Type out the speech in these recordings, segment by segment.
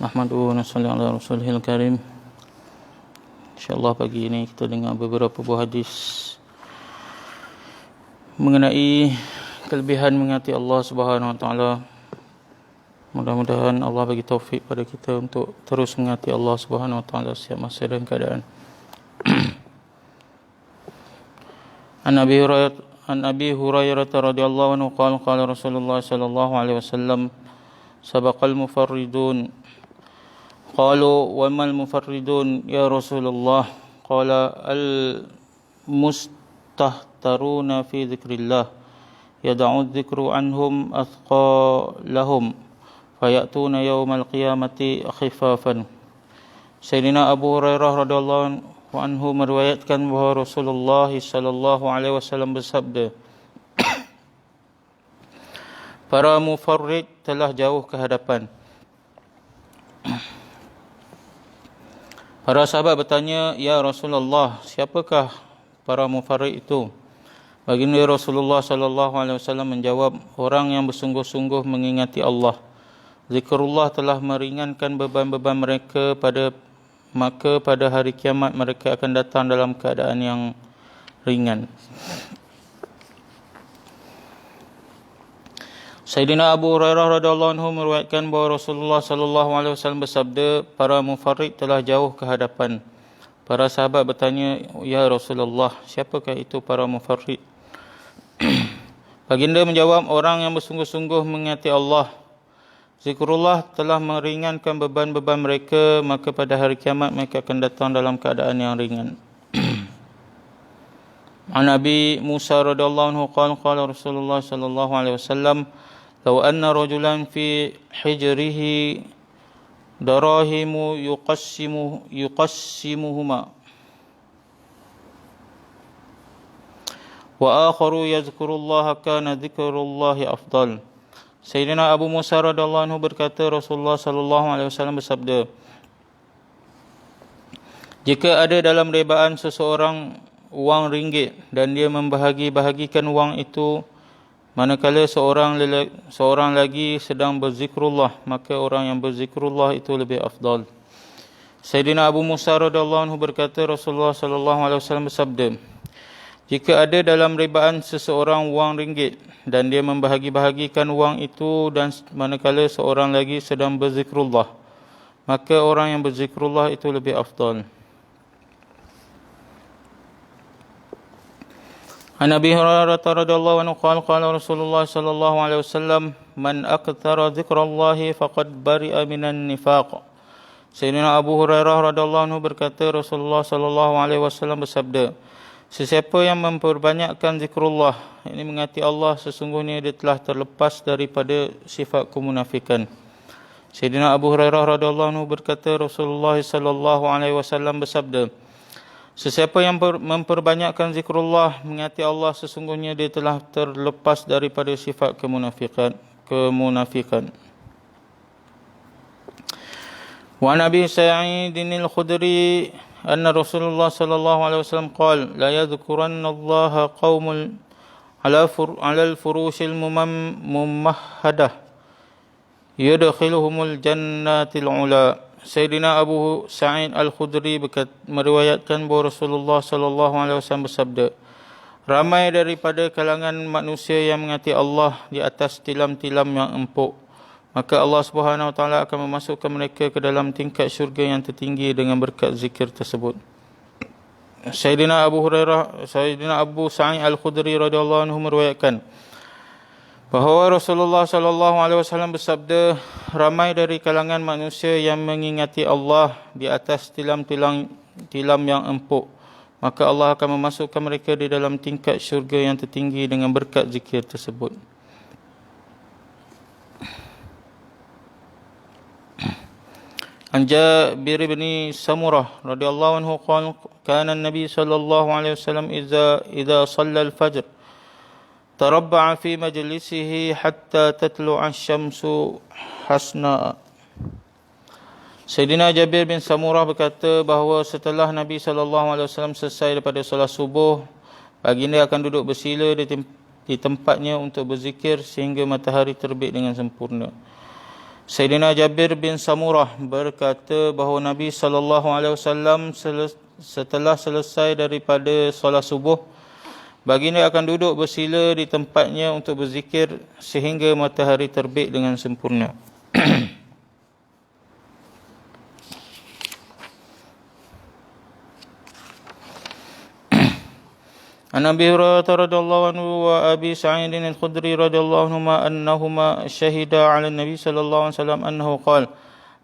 Nahmaduhu wa nusalli ala rasulihil karim. InsyaAllah pagi ini kita dengar beberapa buah hadis mengenai kelebihan mengasihi Allah Subhanahu wa taala. Mudah-mudahan Allah bagi taufik pada kita untuk terus mengasihi Allah Subhanahu wa taala setiap masa dan keadaan. An Abi Hurairah radhiyallahu anhu qala Rasulullah sallallahu alaihi wasallam sabaqal mufarridun. Qalu wa mal mufarridun ya Rasulullah? Qala al mustahtaruna fi dzikrillah yad'u dzikru anhum athqalahum fayatuna yaumal qiyamati khifafan. Sayyidina Abu Hurairah radhiyallahu anhu meriwayatkan bahawa Rasulullah sallallahu alaihi wasallam bersabda, para mufarrid telah jauh ke hadapan. Para sahabat bertanya, ya Rasulullah, siapakah para mufarrid itu? Baginda Rasulullah sallallahu alaihi wasallam menjawab, orang yang bersungguh-sungguh mengingati Allah. Zikrullah telah meringankan beban-beban mereka, maka pada hari kiamat mereka akan datang dalam keadaan yang ringan. Sayyidina Abu Hurairah radhiyallahu anhu meriwayatkan bahawa Rasulullah sallallahu alaihi wasallam bersabda, para mufarrid telah jauh ke hadapan. Para sahabat bertanya, ya Rasulullah, siapakah itu para mufarrid? Baginda menjawab, orang yang bersungguh-sungguh mengingati Allah. Zikrullah telah meringankan beban-beban mereka, maka pada hari kiamat mereka akan datang dalam keadaan yang ringan. An Nabi Musa radhiyallahu anhu qala Rasulullah sallallahu alaihi wasallam, law anna rajulan fi hijrihi darahimu yuqassimuhuma wa akharu yadhkurullaha kana dhikrullahi afdal. Sayyidina Abu Musa radhiyallahu anhu berkata, Rasulullah sallallahu alaihi wasallam bersabda, jika ada dalam rebaan seseorang wang ringgit dan dia membahagi-bahagikan wang itu, manakala seorang lagi sedang berzikrullah, maka orang yang berzikrullah itu lebih afdal. Sayyidina Abu Musa radhiyallahu anhu berkata, Rasulullah sallallahu alaihi wasallam bersabda, jika ada dalam rebaan seseorang wang ringgit dan dia membahagi-bahagikan wang itu, dan manakala seorang lagi sedang berzikrullah, maka orang yang berzikrullah itu lebih afdal. An Abi Hurairah radhiyallahu anhu qala Rasulullah sallallahu alaihi wasallam, man aktsara dzikrallahi faqad bari'a minan nifaq. Sayyidina Abu Hurairah radhiyallahu anhu berkata, Rasulullah sallallahu alaihi wasallam bersabda, sesiapa yang memperbanyakkan zikrullah, ini mengasihi Allah, sesungguhnya dia telah terlepas daripada sifat kemunafikan. Sayyidina Abu Hurairah radhiyallahu anhu berkata, Rasulullah sallallahu alaihi wasallam bersabda, sesiapa yang memperbanyakkan zikrullah, mengasihi Allah, sesungguhnya dia telah terlepas daripada sifat kemunafikan. Wa Nabi Sa'idin al-Khudri anna Rasulullah sallallahu alaihi wasallam qala, la yadhkuranna Allah qaumul ala al-furushil mumahhadah yudkhiluhumul jannatil ula. Sayyidina Abu Sa'id al-Khudri meriwayatkan bahawa Rasulullah sallallahu alaihi wasallam bersabda, ramai daripada kalangan manusia yang mengasihi Allah di atas tilam-tilam yang empuk, maka Allah Subhanahu wa taala akan memasukkan mereka ke dalam tingkat syurga yang tertinggi dengan berkat zikir tersebut. Sayyidina Abu Sa'id al-Khudri radhiyallahu anhu meriwayatkan bahawa Rasulullah sallallahu alaihi wasallam bersabda, ramai dari kalangan manusia yang mengingati Allah di atas tilam-tilam yang empuk, maka Allah akan memasukkan mereka di dalam tingkat syurga yang tertinggi dengan berkat zikir tersebut. An Jabir bin Samurah radhiyallahu anhu qala, kana an-nabi sallallahu alaihi wasallam idza shalla al-fajr tarabba'a fi majlisihi hatta tatlu'a asy-syamsu hasna. Sayyidina Jabir bin Samurah berkata bahawa setelah Nabi sallallahu alaihi wasallam selesai daripada solat subuh, baginda akan duduk bersila di tempatnya untuk berzikir sehingga matahari terbit dengan sempurna. Sayyidina Jabir bin Samurah berkata bahawa Nabi SAW setelah selesai daripada solat subuh, baginda akan duduk bersila di tempatnya untuk berzikir sehingga matahari terbit dengan sempurna. An Abi Hurairah radhiyallahu anhu wa Abi Sa'id al-Khudri radhiyallahu anhuma annahuma syahida 'ala an-nabi sallallahu alaihi wasallam annahu qala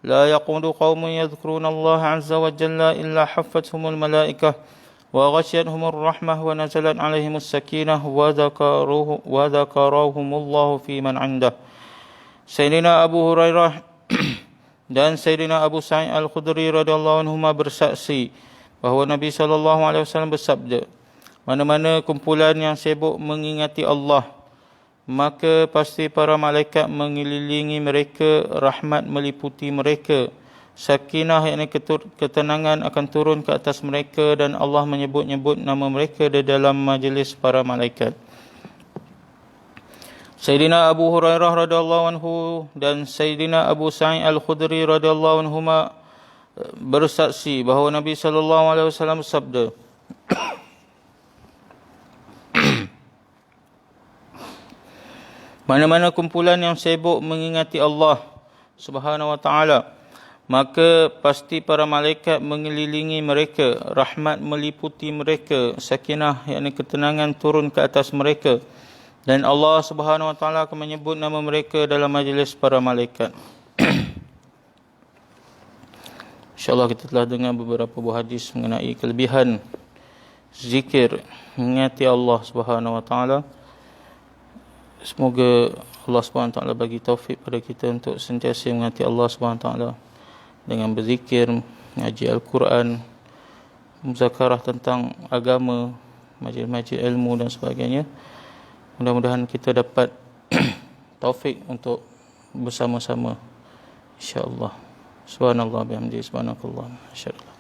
la yaqudu qaumun yadhkuruna Allah 'azza wa jalla illa haffathumul malaikah wa ghashiyatuhumur rahmah wa nazalat 'alaihimus sakinah wa dhakarahumullahu fi man 'indah. Sayyidina Abu Hurairah dan Sayyidina Abu Sa'id al-Khudri radhiyallahu anhuma bersaksi bahawa Nabi sallallahu alaihi wasallam bersabda, mana-mana kumpulan yang sibuk mengingati Allah, maka pasti para malaikat mengelilingi mereka, rahmat meliputi mereka, sakinah yakni ketenangan akan turun ke atas mereka, dan Allah menyebut-nyebut nama mereka di dalam majlis para malaikat. Sayyidina Abu Hurairah radhiyallahu anhu dan Sayyidina Abu Sa'id al-Khudri radhiyallahu anhuma bersaksi bahawa Nabi sallallahu alaihi wasallam bersabda, mana-mana kumpulan yang sibuk mengingati Allah Subhanahu wa taala, maka pasti para malaikat mengelilingi mereka, rahmat meliputi mereka, sakinah yakni ketenangan turun ke atas mereka, dan Allah Subhanahu wa taala akan menyebut nama mereka dalam majlis para malaikat. InsyaAllah kita telah dengar beberapa buah hadis mengenai kelebihan zikir mengingati Allah Subhanahu wa taala. Semoga Allah SWT bagi taufik pada kita untuk sentiasa mengingati Allah SWT dengan berzikir, mengaji Al-Quran, muzakarah tentang agama, majlis-majlis ilmu dan sebagainya. Mudah-mudahan kita dapat taufik untuk bersama-sama, insya-Allah. Subhanallah bihamdihi, subhanakallah, masyaallah.